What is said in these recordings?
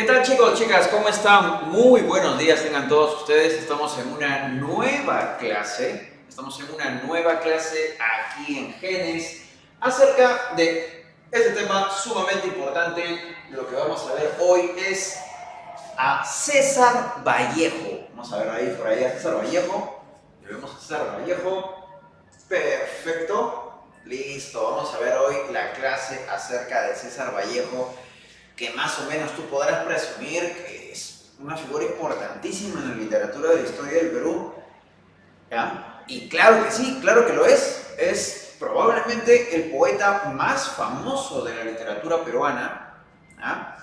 ¿Qué tal, chicos, chicas? ¿Cómo están? Muy buenos días tengan todos ustedes. Estamos en una nueva clase. Aquí en Genes acerca de este tema sumamente importante. Lo que vamos a ver hoy es a César Vallejo. Vamos a ver ahí por ahí a César Vallejo. Y vemos a César Vallejo. Perfecto. Listo. Vamos a ver hoy la clase acerca de César Vallejo, que más o menos tú podrás presumir que es una figura importantísima en la literatura de la historia del Perú, ¿ya? Y claro que sí, claro que lo es probablemente el poeta más famoso de la literatura peruana, ¿ya?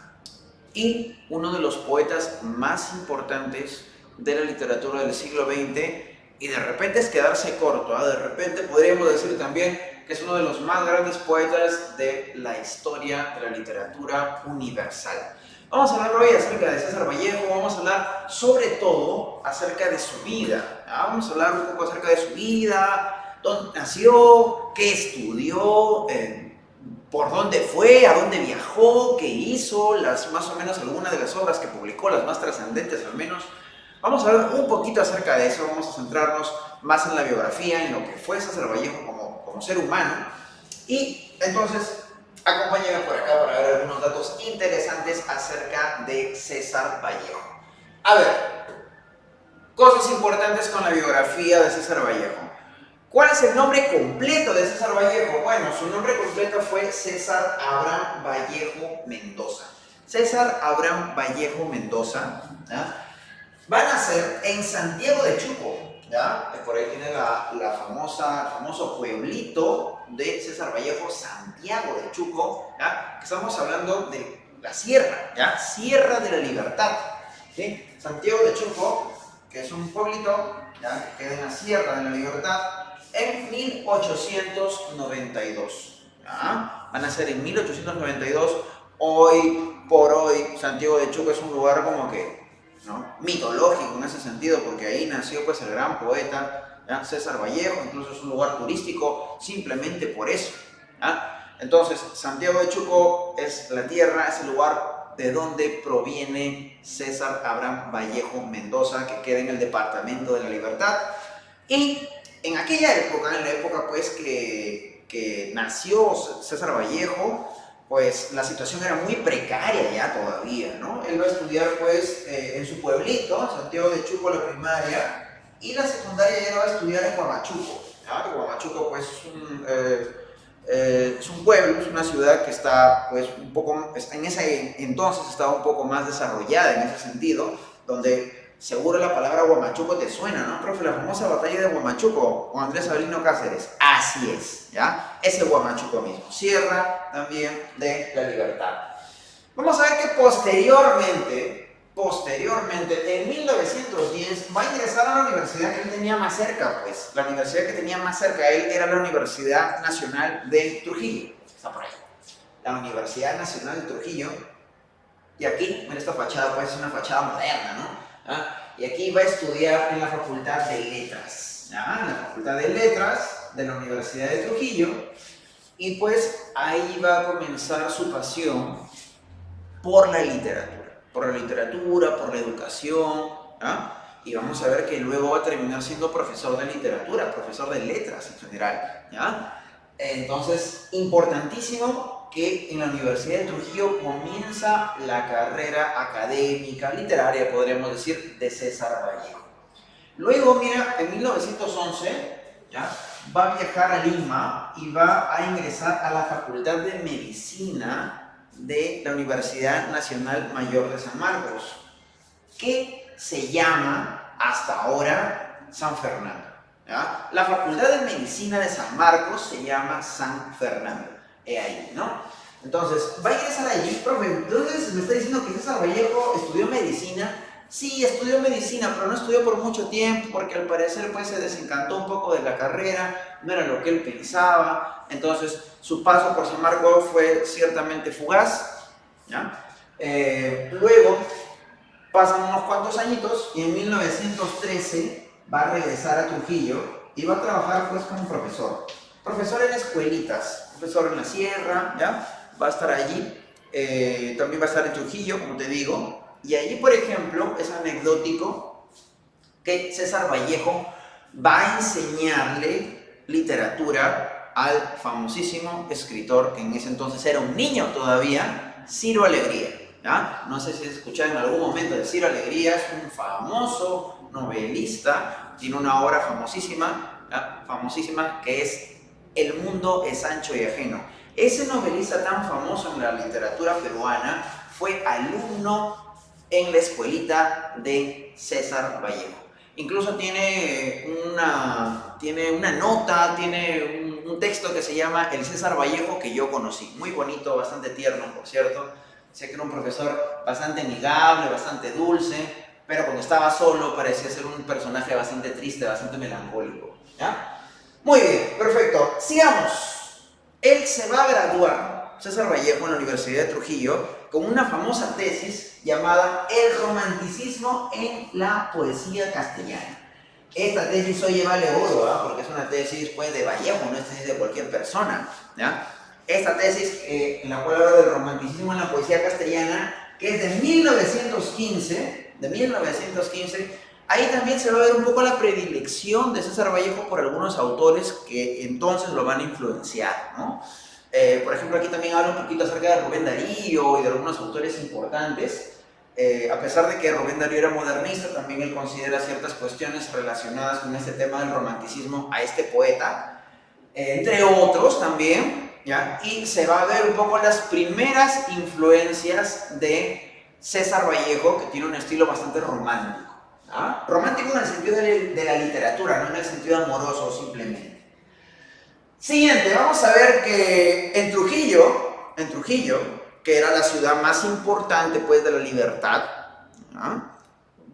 Y uno de los poetas más importantes de la literatura del siglo XX, y de repente es quedarse corto, ¿eh? De repente podríamos decir también que es uno de los más grandes poetas de la historia de la literatura universal. Vamos a hablar hoy acerca de César Vallejo, vamos a hablar sobre todo acerca de su vida, ¿ya? Vamos a hablar un poco acerca de su vida, dónde nació, qué estudió, por dónde fue, a dónde viajó, qué hizo, más o menos algunas de las obras que publicó, las más trascendentes al menos. Vamos a ver un poquito acerca de eso, vamos a centrarnos más en la biografía, en lo que fue César Vallejo como ser humano. Y entonces, acompáñenme por acá para ver algunos datos interesantes acerca de César Vallejo. A ver, cosas importantes con la biografía de César Vallejo. ¿Cuál es el nombre completo de César Vallejo? Bueno, su nombre completo fue César Abraham Vallejo Mendoza. César Abraham Vallejo Mendoza, ¿ya? Va a nacer en Santiago de Chuco, ¿ya? Por ahí tiene el famoso pueblito de César Vallejo, Santiago de Chuco, ¿ya? Que estamos hablando de la sierra, ¿ya? Sierra de la Libertad, ¿sí? Santiago de Chuco, que es un pueblito, ¿ya? Que queda en la Sierra de la Libertad, en 1892, ¿ya? Va a nacer en 1892. Hoy por hoy, Santiago de Chuco es un lugar como que, ¿no?, mitológico en ese sentido, porque ahí nació pues el gran poeta, ¿ya?, César Vallejo. Incluso es un lugar turístico simplemente por eso, ¿ya? Entonces, Santiago de Chuco es la tierra, es el lugar de donde proviene César Abraham Vallejo Mendoza, que queda en el departamento de la Libertad. Y en aquella época, en la época pues que nació César Vallejo, pues la situación era muy precaria ya todavía, ¿no? Él va a estudiar pues en su pueblito, Santiago de Chuco, la primaria, y la secundaria ya la va a estudiar en Huamachuco, ¿ya? Huamachuco pues es un pueblo, es una ciudad que está pues un poco, en ese entonces estaba un poco más desarrollada en ese sentido, donde seguro la palabra Huamachuco te suena, ¿no, profe? La famosa batalla de Huamachuco con Andrés Avelino Cáceres. Así es, ¿ya? Ese Huamachuco mismo. Sierra también de la Libertad. Vamos a ver que posteriormente, en 1910, va a ingresar a la universidad que él tenía más cerca, pues. La universidad que tenía más cerca a él era la Universidad Nacional de Trujillo. Está por ahí. La Universidad Nacional de Trujillo. Y aquí, mira, esta fachada, pues es una fachada moderna, ¿no? ¿Ah? Y aquí va a estudiar en la Facultad de Letras, ¿ya? En la Facultad de Letras de la Universidad de Trujillo, y pues ahí va a comenzar su pasión por la literatura, por la educación, ¿ya? Y vamos a ver que luego va a terminar siendo profesor de literatura, profesor de letras en general, ¿ya? Entonces, importantísimo que en la Universidad de Trujillo comienza la carrera académica, literaria, podríamos decir, de César Vallejo. Luego, mira, en 1911, ¿ya?, va a viajar a Lima y va a ingresar a la Facultad de Medicina de la Universidad Nacional Mayor de San Marcos, que se llama hasta ahora San Fernando, ¿ya? La Facultad de Medicina de San Marcos se llama San Fernando. Ahí, ¿no? Entonces, va a ingresar allí, profe. Entonces me está diciendo que César Vallejo estudió medicina. Sí, estudió medicina, pero no estudió por mucho tiempo, porque al parecer pues se desencantó un poco de la carrera, no era lo que él pensaba. Entonces, su paso por San Marcos fue ciertamente fugaz, ¿ya? Luego, pasan unos cuantos añitos y en 1913 va a regresar a Trujillo y va a trabajar pues como profesor en escuelitas, profesor en la sierra, ¿ya? Va a estar allí también va a estar en Trujillo, como te digo, y allí, por ejemplo, es anecdótico que César Vallejo va a enseñarle literatura al famosísimo escritor, que en ese entonces era un niño todavía, Ciro Alegría. ¿Ya? No sé si has escuchado en algún momento de Ciro Alegría, es un famoso novelista, tiene una obra famosísima, ¿ya? Famosísima, que es El mundo es ancho y ajeno. Ese novelista tan famoso en la literatura peruana fue alumno en la escuelita de César Vallejo. Incluso tiene una nota, tiene un texto que se llama El César Vallejo que yo conocí. Muy bonito, bastante tierno, por cierto. Sé que era un profesor bastante amigable, bastante dulce, pero cuando estaba solo parecía ser un personaje bastante triste, bastante melancólico. ¿Ya? Muy bien, perfecto. Sigamos. Él se va a graduar, César Vallejo, en la Universidad de Trujillo, con una famosa tesis llamada El romanticismo en la poesía castellana. Esta tesis hoy vale oro, ¿eh? Porque es una tesis pues, de Vallejo, no es tesis de cualquier persona. ¿Ya? Esta tesis, en la cual habla del romanticismo en la poesía castellana, que es de 1915, ahí también se va a ver un poco la predilección de César Vallejo por algunos autores que entonces lo van a influenciar, ¿no? Por ejemplo, aquí también habla un poquito acerca de Rubén Darío y de algunos autores importantes. A pesar de que Rubén Darío era modernista, también él considera ciertas cuestiones relacionadas con este tema del romanticismo a este poeta, entre otros también, ¿ya? Y se va a ver un poco las primeras influencias de César Vallejo, que tiene un estilo bastante romántico. ¿Ah? Romántico en el sentido de la literatura, no en el sentido amoroso simplemente. Siguiente, vamos a ver que en Trujillo, que era la ciudad más importante pues, de la libertad, ¿ah?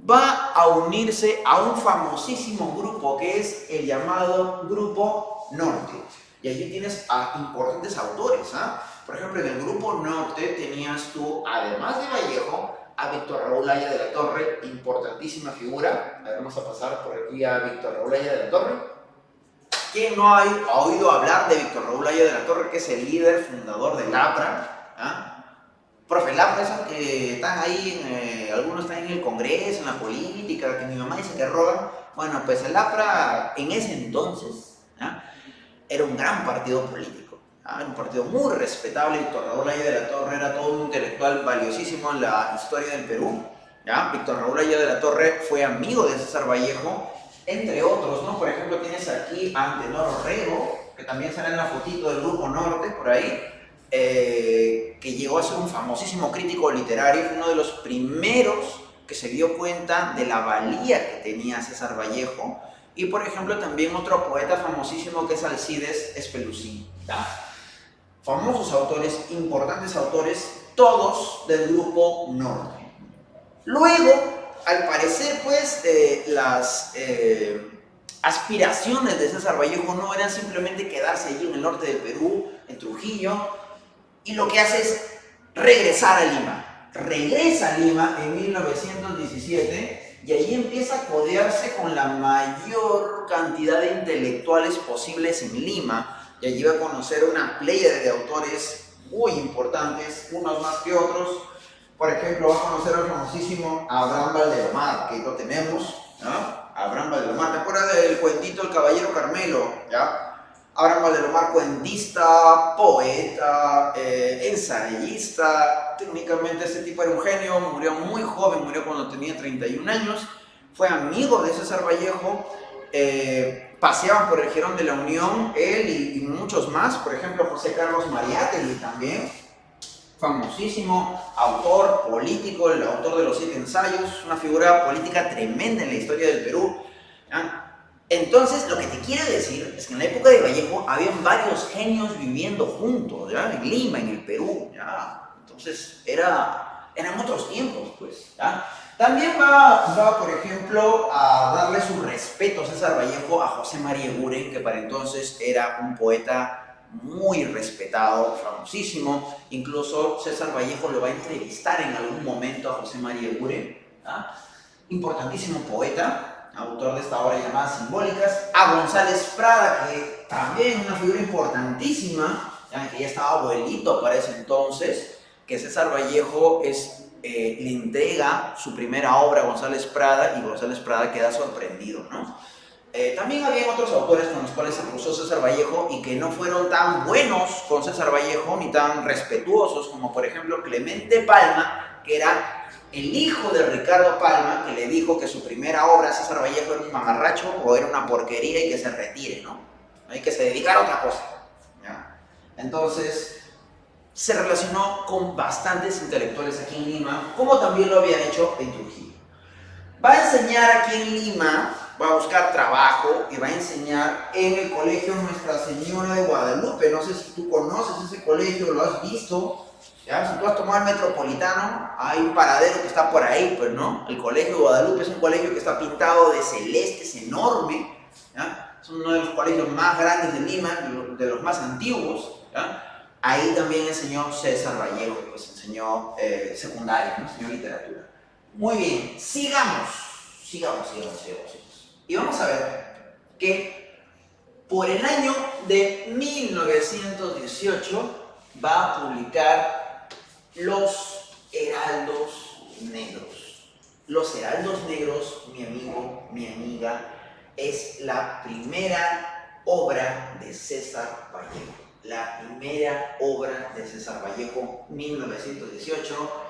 Va a unirse a un famosísimo grupo que es el llamado Grupo Norte. Y allí tienes a importantes autores. ¿Ah? Por ejemplo, en el Grupo Norte tenías tú, además de Vallejo, a Víctor Raúl Haya de la Torre, importantísima figura. A ver, vamos a pasar por aquí a Víctor Raúl Haya de la Torre. ¿Quién no ha oído hablar de Víctor Raúl Haya de la Torre, que es el líder fundador del APRA? ¿Ah? Profe, Lapra, esos que están ahí, algunos están en el Congreso, en la política, que mi mamá dice que roban. Bueno, pues el APRA en ese entonces, ¿ah? Era un gran partido político, ¿ah? Un partido muy respetable. Víctor Raúl Haya de la Torre era todo un intelectual valiosísimo en la historia del Perú. ¿Ya? Víctor Raúl Haya de la Torre fue amigo de César Vallejo, entre otros, ¿no? Por ejemplo, tienes aquí a Antenor Orrego, que también sale en la fotito del Grupo Norte, por ahí, que llegó a ser un famosísimo crítico literario, fue uno de los primeros que se dio cuenta de la valía que tenía César Vallejo. Y por ejemplo también otro poeta famosísimo que es Alcides Espelucín. ¿Ya? Famosos autores, importantes autores, todos del Grupo Norte. Luego, al parecer, pues, las aspiraciones de César Vallejo no eran simplemente quedarse allí en el norte del Perú, en Trujillo, y lo que hace es regresar a Lima. Regresa a Lima en 1917 y allí empieza a codearse con la mayor cantidad de intelectuales posibles en Lima, y allí va a conocer una pléyade de autores muy importantes, unos más que otros. Por ejemplo, va a conocer al famosísimo Abraham Valdelomar, que lo tenemos, ¿no? Abraham Valdelomar, ¿te acuerdas del cuentito El Caballero Carmelo? ¿Ya? Abraham Valdelomar, cuentista, poeta, ensayista. Técnicamente este tipo era un genio, murió muy joven, murió cuando tenía 31 años, fue amigo de César Vallejo, paseaban por el Jirón de la Unión, él y muchos más, por ejemplo José Carlos Mariátegui también, famosísimo autor político, el autor de los 7 ensayos, una figura política tremenda en la historia del Perú. ¿Ya? Entonces, lo que te quiero decir es que en la época de Vallejo habían varios genios viviendo juntos, ¿ya? En Lima, en el Perú, ¿ya? Entonces, eran otros tiempos, pues, ¿ya? También va, por ejemplo, a darle su respeto César Vallejo a José María Eguren, que para entonces era un poeta muy respetado, famosísimo. Incluso César Vallejo lo va a entrevistar en algún momento a José María Eguren, ¿ya? Importantísimo poeta, autor de esta obra llamada Simbólicas. A González Prada, que también es una figura importantísima, ¿ya? Que ya estaba abuelito para ese entonces, que César Vallejo le entrega su primera obra a González Prada y González Prada queda sorprendido, ¿no? También había otros autores con los cuales se cruzó César Vallejo y que no fueron tan buenos con César Vallejo ni tan respetuosos como por ejemplo Clemente Palma, que era el hijo de Ricardo Palma, que le dijo que su primera obra a César Vallejo era un mamarracho o era una porquería y que se retire, ¿no? Hay que se dedicara a otra cosa, ¿ya? Entonces se relacionó con bastantes intelectuales aquí en Lima, como también lo había hecho en Trujillo. Va a enseñar aquí en Lima, va a buscar trabajo y va a enseñar en el colegio Nuestra Señora de Guadalupe. No sé si tú conoces ese colegio, lo has visto. ¿Ya? Si tú has tomado el Metropolitano, hay un paradero que está por ahí, pues, ¿no? El colegio de Guadalupe es un colegio que está pintado de celeste, es enorme, ¿ya? Es uno de los colegios más grandes de Lima, de los más antiguos, ¿ya? Ahí también enseñó César Vallejo, pues enseñó secundaria, ¿no? Enseñó literatura. Muy bien, sigamos. Y vamos a ver que por el año de 1918 va a publicar Los Heraldos Negros. Los Heraldos Negros, mi amigo, mi amiga, es la primera obra de César Vallejo. La primera obra de César Vallejo, 1918.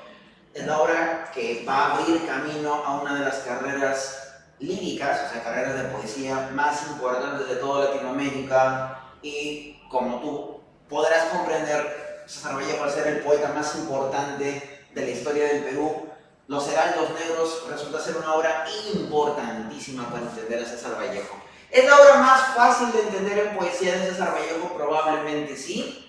Es la obra que va a abrir camino a una de las carreras líricas, o sea, carreras de poesía más importantes de toda Latinoamérica, y como tú podrás comprender, César Vallejo, al ser el poeta más importante de la historia del Perú, Los Heraldos Negros resulta ser una obra importantísima para entender a César Vallejo. ¿Es la obra más fácil de entender en poesía de César Vallejo? Probablemente sí.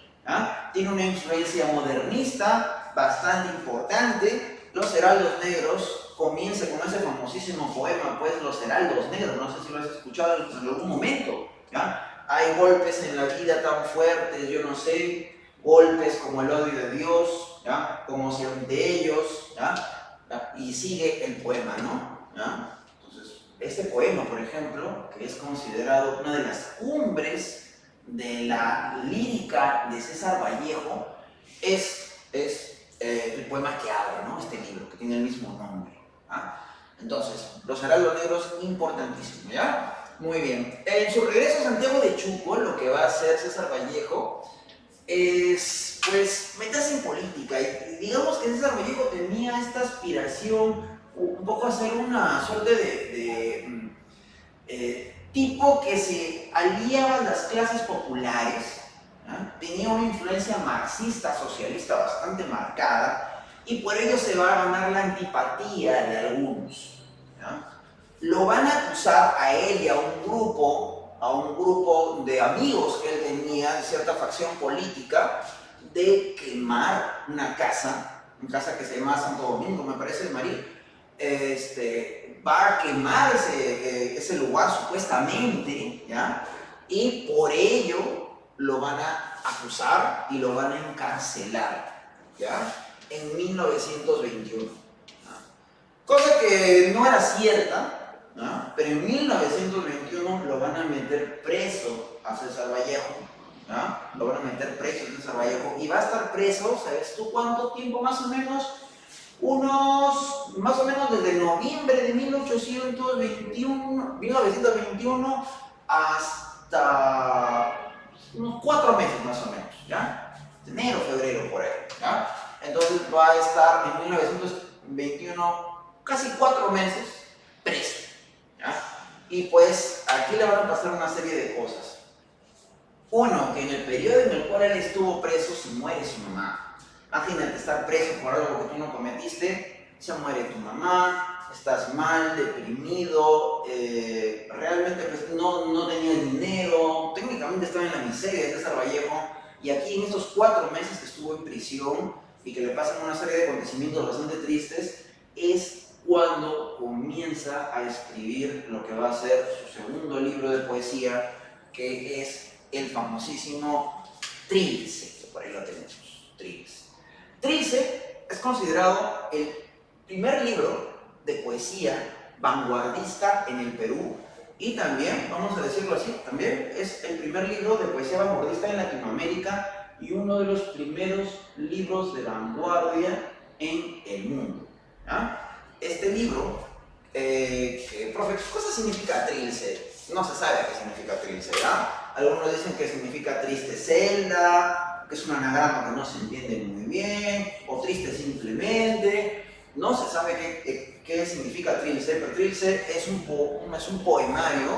Tiene una influencia modernista bastante importante. Los Heraldos Negros comienza con ese famosísimo poema, pues, Los Heraldos Negros. No sé si lo has escuchado en algún momento, ¿ya? Hay golpes en la vida tan fuertes, yo no sé, golpes como el odio de Dios, ¿ya? Como si ante ellos, ¿ya? Y sigue el poema, ¿no? ¿Ya? Entonces, este poema, por ejemplo, que es considerado una de las cumbres de la lírica de César Vallejo, es el poema que abre, ¿no? Este libro, que tiene el mismo nombre. Entonces, Los Heraldos Negros, importantísimo, ¿ya? Muy bien. En su regreso a Santiago de Chuco, lo que va a hacer César Vallejo es, pues, meterse en política. Y digamos que César Vallejo tenía esta aspiración un poco a ser una suerte de tipo que se aliaba a las clases populares, ¿ya? Tenía una influencia marxista, socialista bastante marcada, y por ello se va a ganar la antipatía de algunos, ¿ya? Lo van a acusar a él y a un grupo de amigos que él tenía de cierta facción política, de quemar una casa que se llama Santo Domingo, me parece, de María. Va a quemar ese lugar supuestamente, ¿ya? Y por ello lo van a acusar y lo van a encarcelar, ¿ya? En 1921, ¿ya? Cosa que no era cierta, ¿ya? Pero en 1921 lo van a meter preso a César Vallejo, ¿ya? Lo van a meter preso a César Vallejo y va a estar preso, ¿sabes tú cuánto tiempo más o menos? Más o menos desde noviembre de 1921 hasta unos 4 meses más o menos, ¿ya? Enero, febrero, por ahí, ¿ya? Entonces va a estar en 1921 casi 4 meses preso, ¿ya? Y pues aquí le van a pasar una serie de cosas. Uno, que en el periodo en el cual él estuvo preso se muere su mamá. Imagínate estar preso por algo que tú no cometiste, se muere tu mamá, estás mal, deprimido, realmente pues, no tenías dinero, técnicamente estaba en la miseria de César Vallejo, y aquí en estos 4 meses que estuvo en prisión y que le pasan una serie de acontecimientos bastante tristes, es cuando comienza a escribir lo que va a ser su segundo libro de poesía, que es el famosísimo Trilce, que por ahí lo tenemos, Trilce. Trilce es considerado el primer libro de poesía vanguardista en el Perú y también, vamos a decirlo así, también es el primer libro de poesía vanguardista en Latinoamérica y uno de los primeros libros de vanguardia en el mundo. ¿Ya? Este libro, profe, ¿qué cosa significa Trilce? No se sabe qué significa Trilce, ¿ya? Algunos dicen que significa triste celda, que es un anagrama que no se entiende muy bien, o triste simplemente. No se sabe qué significa Trilce, pero Trilce es un poemario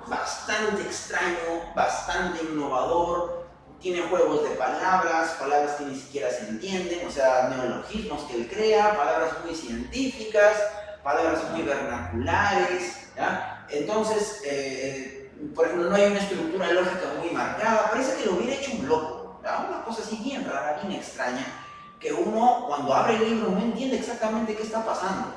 bastante extraño, bastante innovador. Tiene juegos de palabras que ni siquiera se entienden, o sea, neologismos que él crea, palabras muy científicas, palabras muy vernaculares, ¿ya? Entonces, por ejemplo, no hay una estructura lógica muy marcada, parece que lo hubiera hecho un loco, ¿ya? Una cosa así bien rara, bien extraña, que uno cuando abre el libro no entiende exactamente qué está pasando.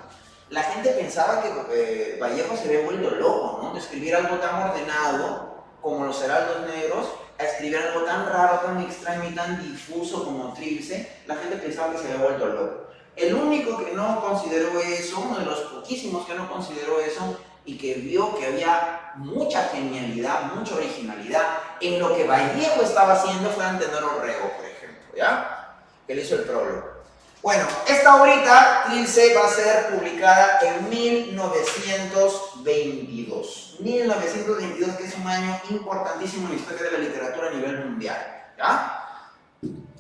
La gente pensaba que Vallejo se había vuelto loco, ¿no? De escribir algo tan ordenado como Los Heraldos Negros, a escribir algo tan raro, tan extraño y tan difuso como Trilce. La gente pensaba que se había vuelto loco. El único que no consideró eso, uno de los poquísimos que no consideró eso, y que vio que había mucha genialidad, mucha originalidad en lo que Vallejo estaba haciendo, fue Antenor Orrego, por ejemplo, ¿ya? Que le hizo el prólogo. Bueno, esta obrita, Trilce, va a ser publicada en 1922. 1922, que es un año importantísimo en la historia de la literatura a nivel mundial, ¿ya?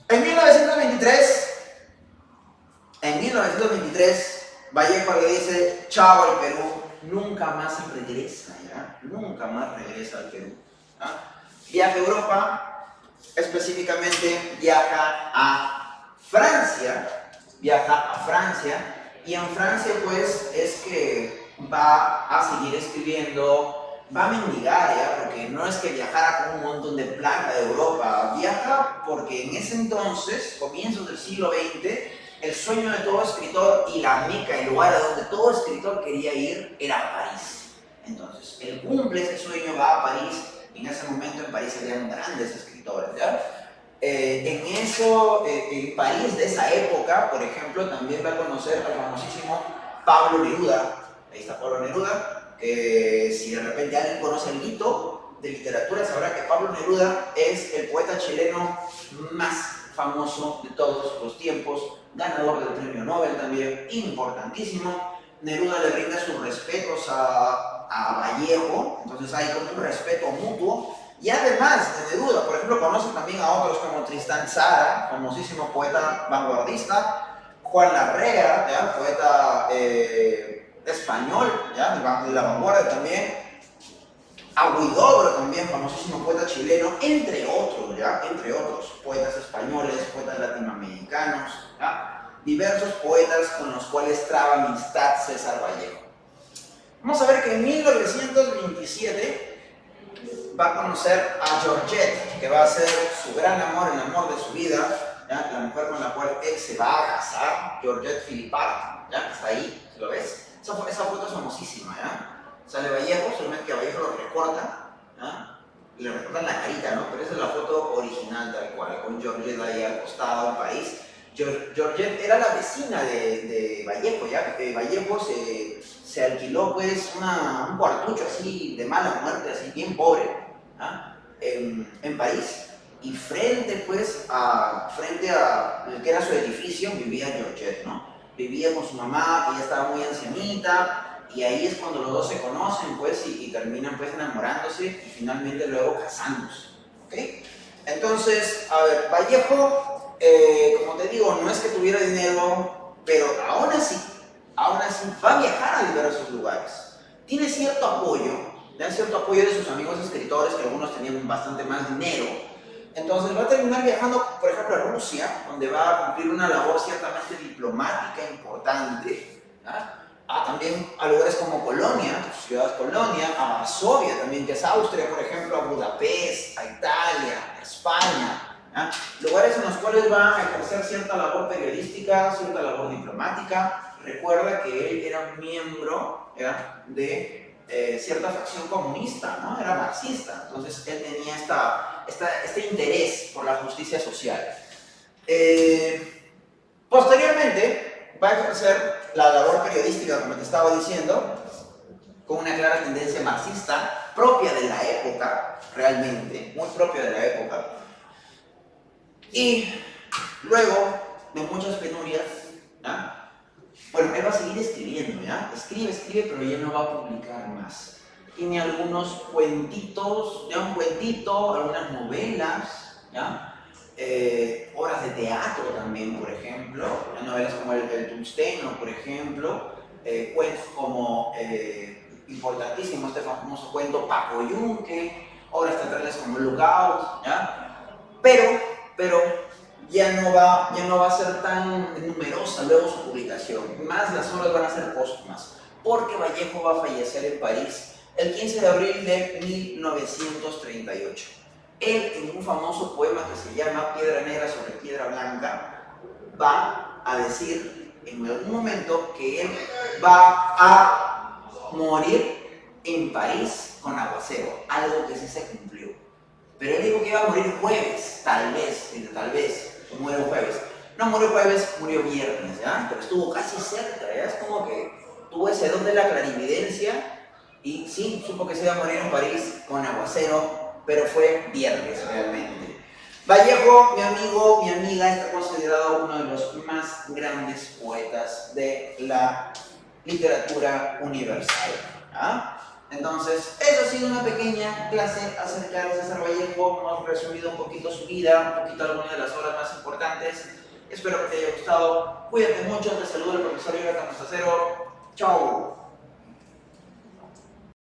En 1923, Vallejo le dice chao al Perú, nunca más regresa, ¿ya? Nunca más regresa al Perú, ¿ya? Viaja a Europa, específicamente viaja a Francia, y en Francia pues es que va a seguir escribiendo, va a mendigar, ¿ya? Porque no es que viajara con un montón de plata de Europa, viaja porque en ese entonces, comienzos del siglo XX, el sueño de todo escritor y la meca, el lugar a donde todo escritor quería ir, era París. Entonces, él cumple ese sueño, va a París, y en ese momento en París habían grandes escritores, ¿ya? En París de esa época, por ejemplo, también va a conocer al famosísimo Pablo Neruda. Ahí está Pablo Neruda, que si de repente alguien conoce el hito de literatura, sabrá que Pablo Neruda es el poeta chileno más famoso de todos los tiempos, ganador del premio Nobel también, importantísimo. Neruda le brinda sus respetos a Vallejo, entonces hay como un respeto mutuo. Y además de Neruda, por ejemplo, conoce también a otros como Tristán Tzara, famosísimo poeta vanguardista, Juan Larrea, ¿ya? Poeta español, ¿ya? De la vanguardia también, a Huidobro también, famosísimo poeta chileno, entre otros, ¿ya? Entre otros, poetas españoles, poetas latinoamericanos, ¿ya? Diversos poetas con los cuales traba amistad César Vallejo. Vamos a ver que en 1927 va a conocer a Georgette, que va a ser su gran amor, el amor de su vida, ¿ya? La mujer con la cual él se va a casar, Georgette Philippart, ¿ya? Está ahí, ¿lo ves? Esa foto es famosísima, ¿ya? Sale Vallejo, solamente que a Vallejo lo recorta, ¿ya? Y le recortan la carita, ¿no? Pero esa es la foto original tal cual, con Georgette ahí al costado en París. Georgette era la vecina de Vallejo, ¿ya? Vallejo se alquiló pues un cuartucho así de mala muerte, así bien pobre, ¿ah? En París, y frente a el que era su edificio vivía Georgette, ¿no? Vivía con su mamá, que ya estaba muy ancianita, y ahí es cuando los dos se conocen pues y terminan pues enamorándose y finalmente luego casándose, ¿ok? Entonces, a ver, Vallejo, como te digo, no es que tuviera dinero, pero aún así va a viajar a diversos lugares. Tiene cierto apoyo de sus amigos escritores, que algunos tenían bastante más dinero. Entonces va a terminar viajando, por ejemplo, a Rusia, donde va a cumplir una labor ciertamente diplomática importante, ¿ya? También a lugares como Colonia, ciudad Colonia, a Varsovia también, que es Austria, por ejemplo, a Budapest, a Italia, a España, ¿ya? Lugares en los cuales va a ejercer cierta labor periodística, cierta labor diplomática. Recuerda que él era un miembro, ¿ya? De cierta facción comunista, ¿no? Era marxista, entonces él tenía este interés por la justicia social. Posteriormente va a ejercer la labor periodística, como te estaba diciendo, con una clara tendencia marxista, propia de la época, realmente, muy propia de la época. Y luego de muchas penurias, ¿ya? Bueno, él va a seguir escribiendo, ¿ya? Escribe, pero ya no va a publicar más. Tiene algunos cuentitos, ya un cuentito, algunas novelas, ¿ya? Obras de teatro también, por ejemplo, novelas como el Tungsteno, por ejemplo, cuentos como importantísimo este famoso cuento Paco Yunque, obras teatrales como Lookout, ¿ya? Pero ya no va a ser tan numerosa luego su publicación, más las obras van a ser póstumas, porque Vallejo va a fallecer en París el 15 de abril de 1938. Él, en un famoso poema que se llama Piedra Negra sobre Piedra Blanca, va a decir en algún momento que él va a morir en París con aguacero, algo que sí se cumplió. Pero él dijo que iba a morir jueves, tal vez, muere jueves. No murió jueves, murió viernes, ¿ya? Pero estuvo casi cerca, ¿ya? Es como que tuvo ese don de la clarividencia y sí, supo que se iba a morir en París con aguacero, pero fue viernes realmente. Vallejo, mi amigo, mi amiga, está considerado uno de los más grandes poetas de la literatura universal, ¿ya? Entonces, eso ha sido una pequeña clase acerca de César Vallejo. Hemos resumido un poquito su vida, un poquito algunas de las obras más importantes. Espero que te haya gustado. Cuídate mucho, te saluda el profesor Jonathan Mostacero. Chao.